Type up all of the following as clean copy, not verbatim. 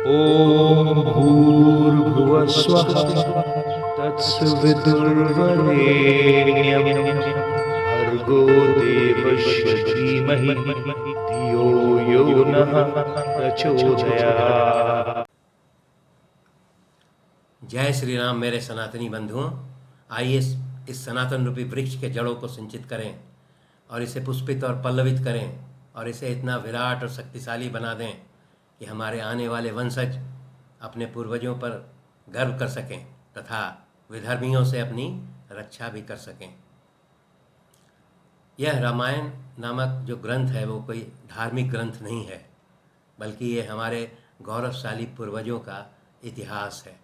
ॐ भूर्भुवः स्वः तत्सवितुर्वरेण्यं भर्गो देवस्य धीमहि धियो यो नः प्रचोदयात्। जय श्री राम मेरे सनातनी बंधुओं। आइए इस सनातन रूपी वृक्ष के जड़ों को सिंचित करें और इसे पुष्पित और पल्लवित करें और इसे इतना विराट और शक्तिशाली बना दें कि हमारे आने वाले वंशज अपने पूर्वजों पर गर्व कर सकें तथा विधर्मियों से अपनी रक्षा भी कर सकें। यह रामायण नामक जो ग्रंथ है वो कोई धार्मिक ग्रंथ नहीं है, बल्कि ये हमारे गौरवशाली पूर्वजों का इतिहास है।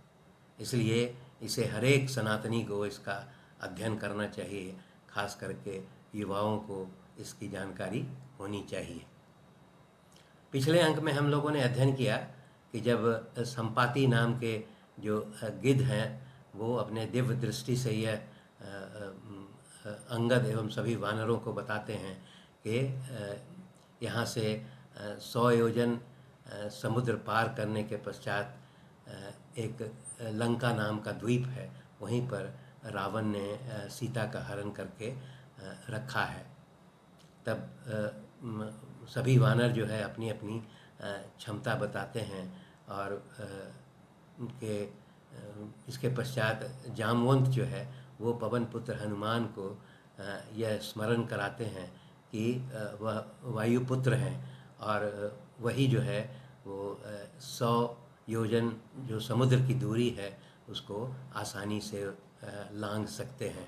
इसलिए इसे हर एक सनातनी को इसका अध्ययन करना चाहिए, खास करके युवाओं को इसकी जानकारी होनी चाहिए। पिछले अंक में हम लोगों ने अध्ययन किया कि जब संपाति नाम के जो गिद्ध हैं वो अपने दिव्य दृष्टि से यह अंगद एवं सभी वानरों को बताते हैं कि यहाँ से 100 योजन समुद्र पार करने के पश्चात एक लंका नाम का द्वीप है, वहीं पर रावण ने सीता का हरण करके रखा है। तब सभी वानर जो है अपनी अपनी क्षमता बताते हैं और उनके इसके पश्चात जामवंत जो है वो पवन पुत्र हनुमान को यह स्मरण कराते हैं कि वह वायुपुत्र हैं और वही जो है वो 100 योजन जो समुद्र की दूरी है उसको आसानी से लांघ सकते हैं।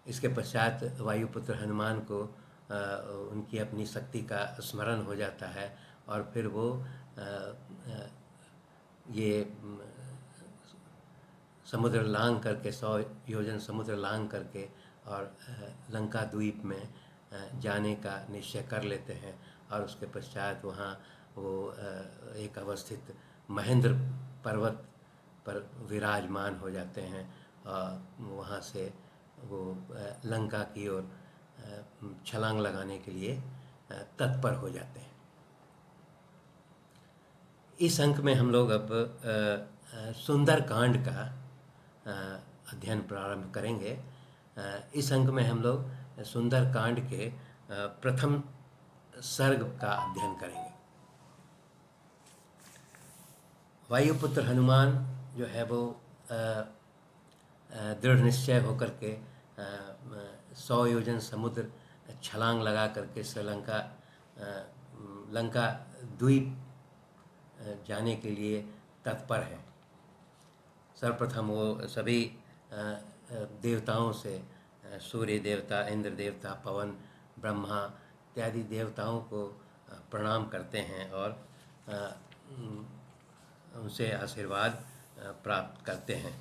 इसके पश्चात वायुपुत्र हनुमान को उनकी अपनी शक्ति का स्मरण हो जाता है और फिर वो ये समुद्र लांघ करके 100 योजन समुद्र लांघ करके और लंका द्वीप में जाने का निश्चय कर लेते हैं और उसके पश्चात वहाँ वो एक अवस्थित महेंद्र पर्वत पर विराजमान हो जाते हैं और वहाँ से वो लंका की ओर छलांग लगाने के लिए तत्पर हो जाते हैं। इस अंक में हम लोग अब सुंदर कांड का अध्ययन प्रारंभ करेंगे। इस अंक में हम लोग सुंदर कांड के प्रथम सर्ग का अध्ययन करेंगे। वायुपुत्र हनुमान जो है वो दृढ़ निश्चय होकर के 100 योजन समुद्र छलांग लगा करके श्रीलंका लंका द्वीप जाने के लिए तत्पर है। सर्वप्रथम वो सभी देवताओं से सूर्य देवता, इंद्र देवता, पवन, ब्रह्मा इत्यादि देवताओं को प्रणाम करते हैं और उनसे आशीर्वाद प्राप्त करते हैं।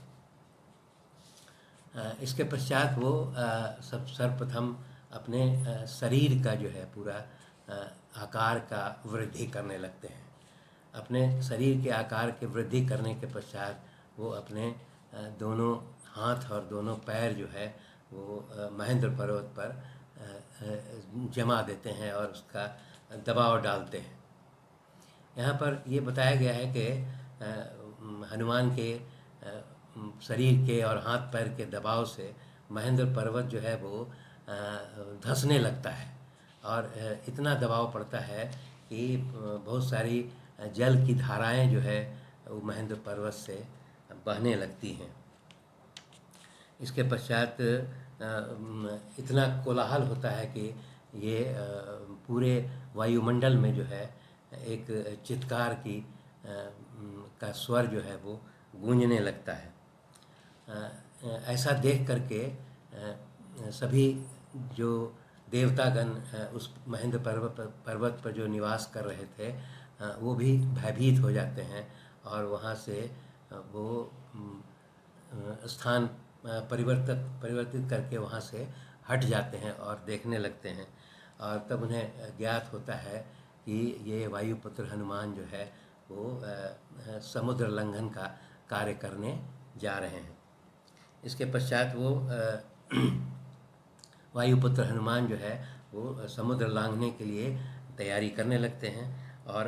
इसके पश्चात वो सर्वप्रथम अपने शरीर का जो है पूरा आकार का वृद्धि करने लगते हैं। अपने शरीर के आकार के वृद्धि करने के पश्चात वो अपने दोनों हाथ और दोनों पैर जो है वो महेंद्र पर्वत पर जमा देते हैं और उसका दबाव डालते हैं। यहाँ पर ये बताया गया है कि हनुमान के शरीर के और हाथ पैर के दबाव से महेंद्र पर्वत जो है वो धंसने लगता है और इतना दबाव पड़ता है कि बहुत सारी जल की धाराएं जो है वो महेंद्र पर्वत से बहने लगती हैं। इसके पश्चात इतना कोलाहल होता है कि ये पूरे वायुमंडल में जो है एक चित्कार की का स्वर जो है वो गूंजने लगता है। ऐसा देख करके सभी जो देवतागण उस महेंद्र पर्वत पर जो निवास कर रहे थे वो भी भयभीत हो जाते हैं और वहाँ से वो स्थान परिवर्तित करके वहाँ से हट जाते हैं और देखने लगते हैं और तब उन्हें ज्ञात होता है कि ये वायुपुत्र हनुमान जो है वो समुद्र लंघन का कार्य करने जा रहे हैं। इसके पश्चात वो वायुपुत्र हनुमान जो है वो समुद्र लांघने के लिए तैयारी करने लगते हैं और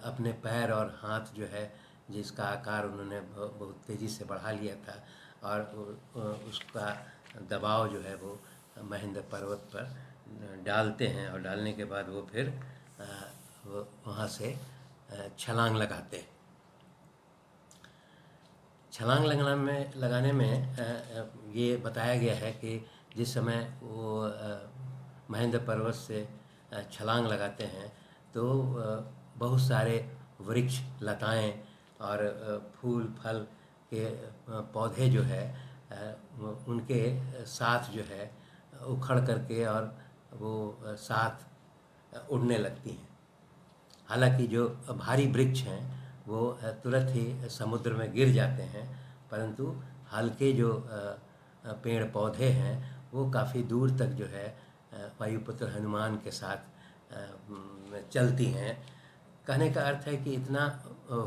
अपने पैर और हाथ जो है जिसका आकार उन्होंने बहुत तेज़ी से बढ़ा लिया था और उसका दबाव जो है वो महेंद्र पर्वत पर डालते हैं और डालने के बाद वो फिर वो वहाँ से छलांग लगाते हैं। छलांग लगाने में ये बताया गया है कि जिस समय वो महेंद्र पर्वत से छलांग लगाते हैं तो बहुत सारे वृक्ष लताएं और फूल फल के पौधे जो है उनके साथ जो है उखड़ करके और वो साथ उड़ने लगती हैं। हालांकि जो भारी वृक्ष हैं वो तुरंत ही समुद्र में गिर जाते हैं, परंतु हल्के जो पेड़ पौधे हैं वो काफ़ी दूर तक जो है वायुपुत्र हनुमान के साथ चलती हैं। कहने का अर्थ है कि इतना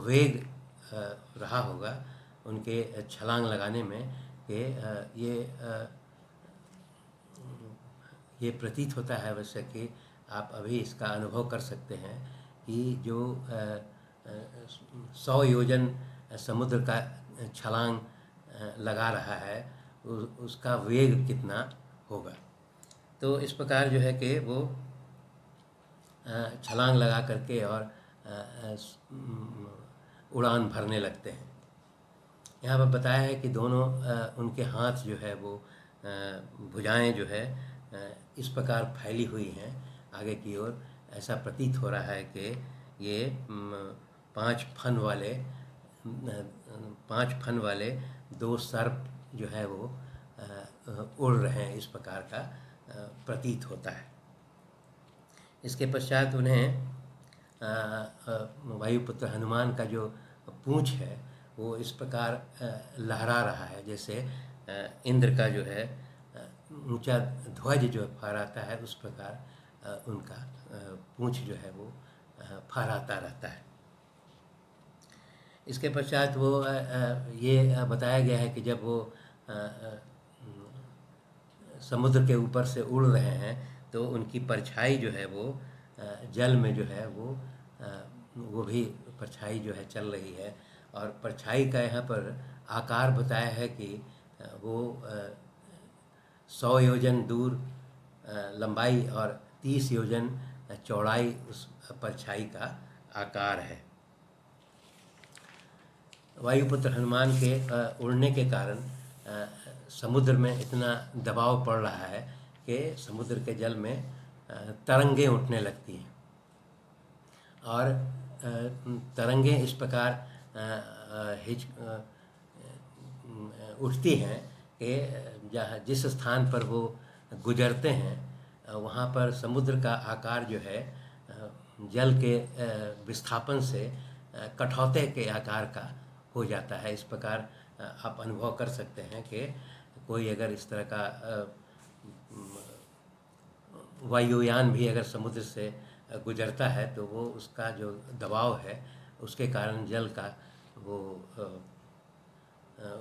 वेग रहा होगा उनके छलांग लगाने में कि ये प्रतीत होता है वैसे कि आप अभी इसका अनुभव कर सकते हैं कि जो 100 योजन समुद्र का छलांग लगा रहा है उसका वेग कितना होगा। तो इस प्रकार जो है कि वो छलांग लगा करके और उड़ान भरने लगते हैं। यहाँ पर बताया है कि दोनों उनके हाथ जो है वो भुजाएं जो है इस प्रकार फैली हुई हैं आगे की ओर। ऐसा प्रतीत हो रहा है कि ये 5 फन वाले 2 सर्प जो है वो उड़ रहे हैं, इस प्रकार का प्रतीत होता है। इसके पश्चात उन्हें वायुपुत्र हनुमान का जो पूँछ है वो इस प्रकार लहरा रहा है जैसे इंद्र का जो है ऊंचा ध्वज जो फहराता है, उस प्रकार उनका पूँछ जो है वो फहराता रहता है। इसके पश्चात वो ये बताया गया है कि जब वो समुद्र के ऊपर से उड़ रहे हैं तो उनकी परछाई जो है वो जल में जो है वो भी परछाई जो है चल रही है। और परछाई का यहाँ पर आकार बताया है कि वो 100 योजन दूर लंबाई और 30 योजन चौड़ाई उस परछाई का आकार है। वायुपुत्र हनुमान के उड़ने के कारण समुद्र में इतना दबाव पड़ रहा है कि समुद्र के जल में तरंगें उठने लगती हैं और तरंगें इस प्रकार उठती हैं कि जिस स्थान पर वो गुजरते हैं वहाँ पर समुद्र का आकार जो है जल के विस्थापन से कठौते के आकार का हो जाता है। इस प्रकार आप अनुभव कर सकते हैं कि कोई अगर इस तरह का वायुयान भी अगर समुद्र से गुजरता है तो वो उसका जो दबाव है उसके कारण जल का वो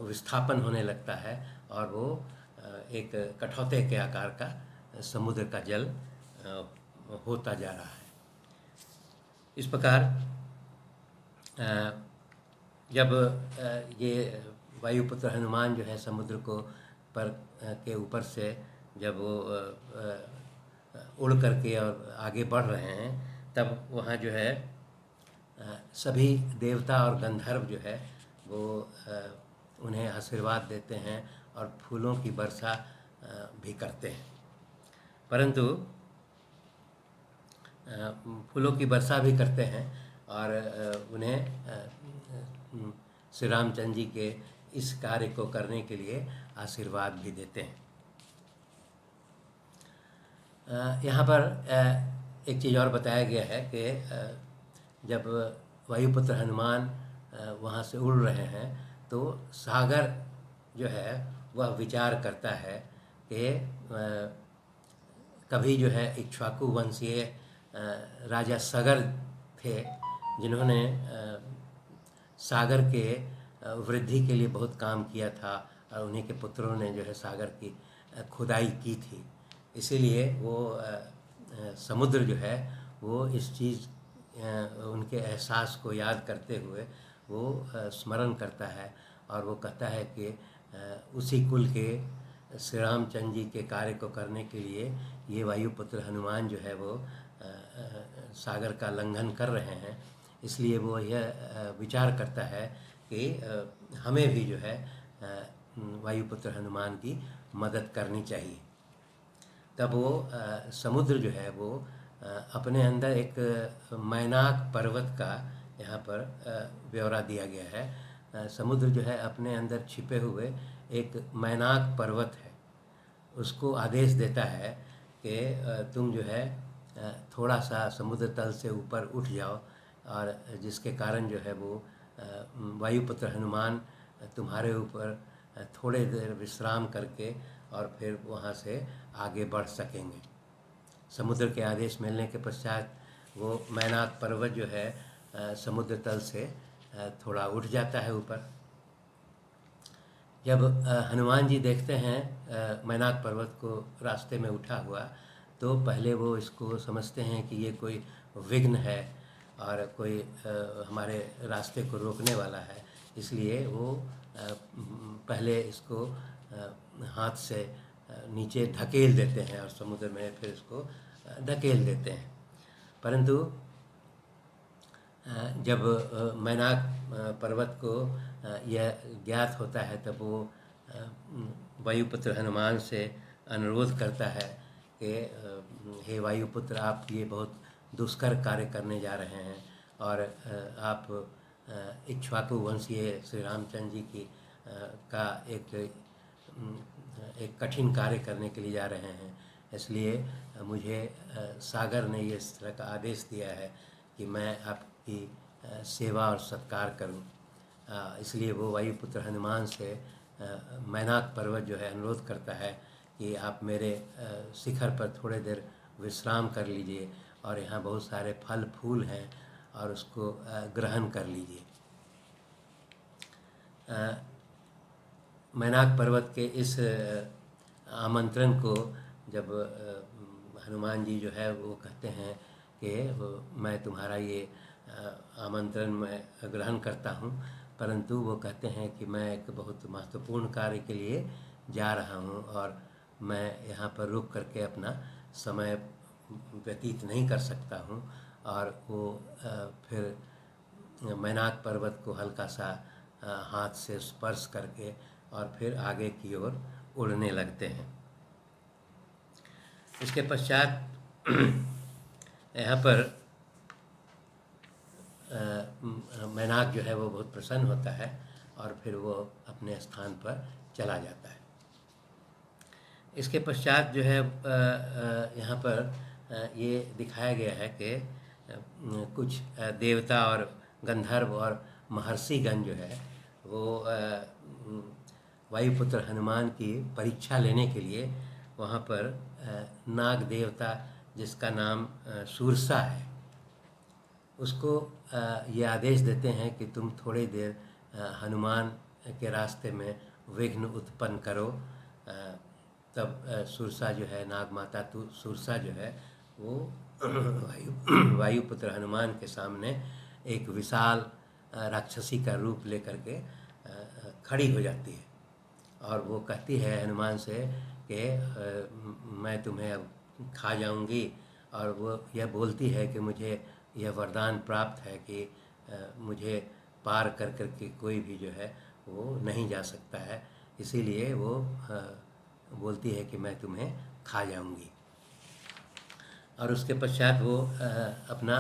विस्थापन होने लगता है और वो एक कठौते के आकार का समुद्र का जल होता जा रहा है। इस प्रकार जब ये वायुपुत्र हनुमान जो है समुद्र के ऊपर से जब वो उड़ करके और आगे बढ़ रहे हैं तब वहाँ जो है सभी देवता और गंधर्व जो है वो उन्हें आशीर्वाद देते हैं और फूलों की वर्षा भी करते हैं। परंतु फूलों की वर्षा भी करते हैं और उन्हें श्री रामचंद्र जी के इस कार्य को करने के लिए आशीर्वाद भी देते हैं। यहाँ पर एक चीज़ और बताया गया है कि जब वायुपुत्र हनुमान वहाँ से उड़ रहे हैं तो सागर जो है वह विचार करता है कि कभी जो है इक्ष्वाकु वंशीय राजा सगर थे जिन्होंने सागर के वृद्धि के लिए बहुत काम किया था और उन्हीं के पुत्रों ने जो है सागर की खुदाई की थी। इसीलिए वो समुद्र जो है वो इस चीज़ उनके एहसास को याद करते हुए वो स्मरण करता है और वो कहता है कि उसी कुल के श्री रामचंद्र जी के कार्य को करने के लिए ये वायुपुत्र हनुमान जो है वो सागर का लंघन कर रहे हैं। इसलिए वो यह विचार करता है कि हमें भी जो है वायुपुत्र हनुमान की मदद करनी चाहिए। तब वो समुद्र जो है वो अपने अंदर एक मैनाक पर्वत का यहाँ पर ब्यौरा दिया गया है। समुद्र जो है अपने अंदर छिपे हुए एक मैनाक पर्वत है, उसको आदेश देता है कि तुम जो है थोड़ा सा समुद्र तल से ऊपर उठ जाओ, और जिसके कारण जो है वो वायुपुत्र हनुमान तुम्हारे ऊपर थोड़े देर विश्राम करके और फिर वहाँ से आगे बढ़ सकेंगे। समुद्र के आदेश मिलने के पश्चात वो मैनाक पर्वत जो है समुद्र तल से थोड़ा उठ जाता है ऊपर। जब हनुमान जी देखते हैं मैनाक पर्वत को रास्ते में उठा हुआ, तो पहले वो इसको समझते हैं कि ये कोई विघ्न है और कोई हमारे रास्ते को रोकने वाला है। इसलिए वो पहले इसको हाथ से नीचे धकेल देते हैं और समुद्र में फिर इसको धकेल देते हैं। परंतु जब मैनाक पर्वत को यह ज्ञात होता है, तब वो वायुपुत्र हनुमान से अनुरोध करता है कि हे वायुपुत्र, आप ये बहुत दुष्कर कार्य करने जा रहे हैं और आप इक्ष्वाकु वंशीय श्री रामचंद्र जी की का एक कठिन कार्य करने के लिए जा रहे हैं। इसलिए मुझे सागर ने ये इस तरह का आदेश दिया है कि मैं आपकी सेवा और सत्कार करूं। इसलिए वो वायुपुत्र हनुमान से मैनाक पर्वत जो है अनुरोध करता है कि आप मेरे शिखर पर थोड़े देर विश्राम कर लीजिए और यहाँ बहुत सारे फल फूल हैं और उसको ग्रहण कर लीजिए। मैनाक पर्वत के इस आमंत्रण को जब हनुमान जी जो है वो कहते हैं कि मैं तुम्हारा ये आमंत्रण मैं ग्रहण करता हूँ, परंतु वो कहते हैं कि मैं एक बहुत महत्वपूर्ण कार्य के लिए जा रहा हूँ और मैं यहाँ पर रुक करके अपना समय व्यतीत नहीं कर सकता हूँ। और वो फिर मैनाक पर्वत को हल्का सा हाथ से स्पर्श करके और फिर आगे की ओर उड़ने लगते हैं। इसके पश्चात यहाँ पर मैनाक जो है वो बहुत प्रसन्न होता है और फिर वो अपने स्थान पर चला जाता है। इसके पश्चात जो है यहाँ पर ये दिखाया गया है कि कुछ देवता और गंधर्व और महर्षिगण जो है वो वायुपुत्र हनुमान की परीक्षा लेने के लिए वहाँ पर नाग देवता, जिसका नाम सूरसा है, उसको ये आदेश देते हैं कि तुम थोड़ी देर हनुमान के रास्ते में विघ्न उत्पन्न करो। तब सूरसा जो है, नाग माता सूरसा जो है वो वायुपुत्र हनुमान के सामने एक विशाल राक्षसी का रूप लेकर के खड़ी हो जाती है और वो कहती है हनुमान से कि मैं तुम्हें अब खा जाऊंगी। और वो यह बोलती है कि मुझे यह वरदान प्राप्त है कि मुझे पार कर कर के कोई भी जो है वो नहीं जा सकता है, इसीलिए वो बोलती है कि मैं तुम्हें खा जाऊंगी। और उसके पश्चात वो अपना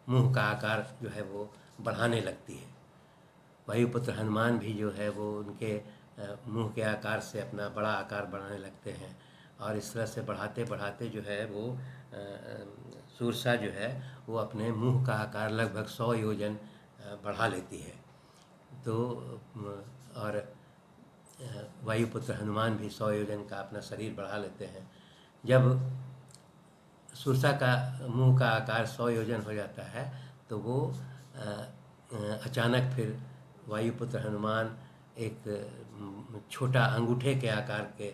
मुंह का आकार जो है वो बढ़ाने लगती है। वायुपुत्र हनुमान भी जो है वो उनके मुंह के आकार से अपना बड़ा आकार बढ़ाने लगते हैं और इस तरह से बढ़ाते बढ़ाते जो है वो सूरसा जो है वो अपने मुंह का आकार लगभग 100 योजन बढ़ा लेती है। तो और वायुपुत्र हनुमान भी 100 योजन का अपना शरीर बढ़ा लेते हैं। जब सूरसा का मुंह का आकार 100 योजन हो जाता है तो वो अचानक फिर वायुपुत्र हनुमान एक छोटा अंगूठे के आकार के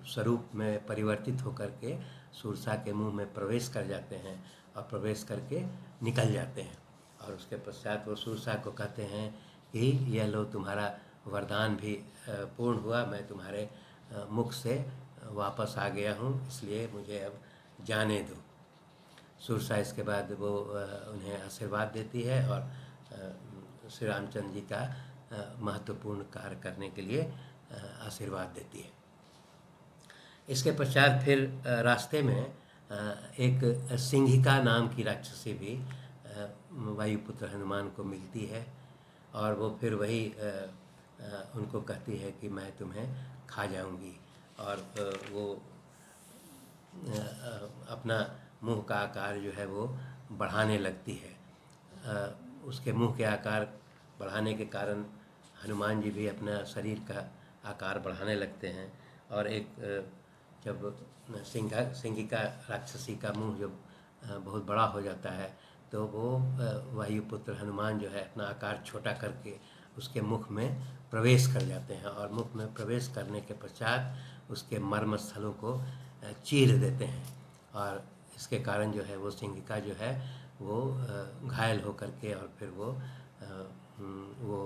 स्वरूप में परिवर्तित होकर के सुरसा के मुंह में प्रवेश कर जाते हैं और प्रवेश करके निकल जाते हैं। और उसके पश्चात वो सुरसा को कहते हैं कि यह लो तुम्हारा वरदान भी पूर्ण हुआ, मैं तुम्हारे मुख से वापस आ गया हूँ, इसलिए मुझे अब जाने दो। सुरसा इसके बाद वो उन्हें आशीर्वाद देती है और श्री रामचंद्र जी का महत्वपूर्ण कार्य करने के लिए आशीर्वाद देती है। इसके पश्चात फिर रास्ते में एक सिंहिका नाम की राक्षसी भी वायुपुत्र हनुमान को मिलती है और वो फिर वही उनको कहती है कि मैं तुम्हें खा जाऊंगी। और वो अपना मुंह का आकार जो है वो बढ़ाने लगती है। उसके मुंह के आकार बढ़ाने के कारण हनुमान जी भी अपना शरीर का आकार बढ़ाने लगते हैं और एक जब सिंहिका राक्षसी का मुंह जब बहुत बड़ा हो जाता है तो वो वायुपुत्र हनुमान जो है अपना आकार छोटा करके उसके मुख में प्रवेश कर जाते हैं और मुख में प्रवेश करने के पश्चात उसके मर्म स्थलों को चीर देते हैं और इसके कारण जो है वो सिंहिका जो है वो घायल होकर के और फिर वो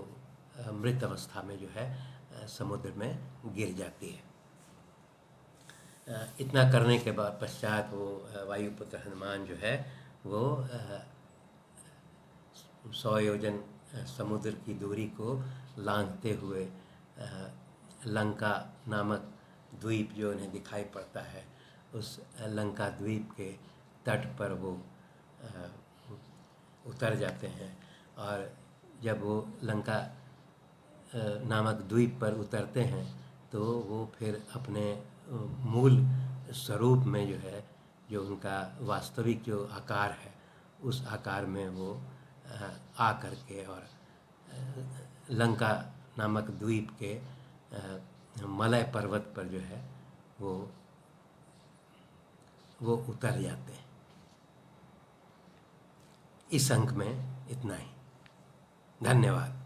मृत अवस्था में जो है समुद्र में गिर जाती है। इतना करने के बाद पश्चात वो वायुपुत्र हनुमान जो है वो 100 योजन समुद्र की दूरी को लांघते हुए लंका नामक द्वीप जो उन्हें दिखाई पड़ता है उस लंका द्वीप के तट पर वो उतर जाते हैं। और जब वो लंका नामक द्वीप पर उतरते हैं तो वो फिर अपने मूल स्वरूप में जो है जो उनका वास्तविक जो आकार है उस आकार में वो आ करके और लंका नामक द्वीप के मलय पर्वत पर जो है वो उतर जाते हैं। इस अंक में इतना ही। धन्यवाद।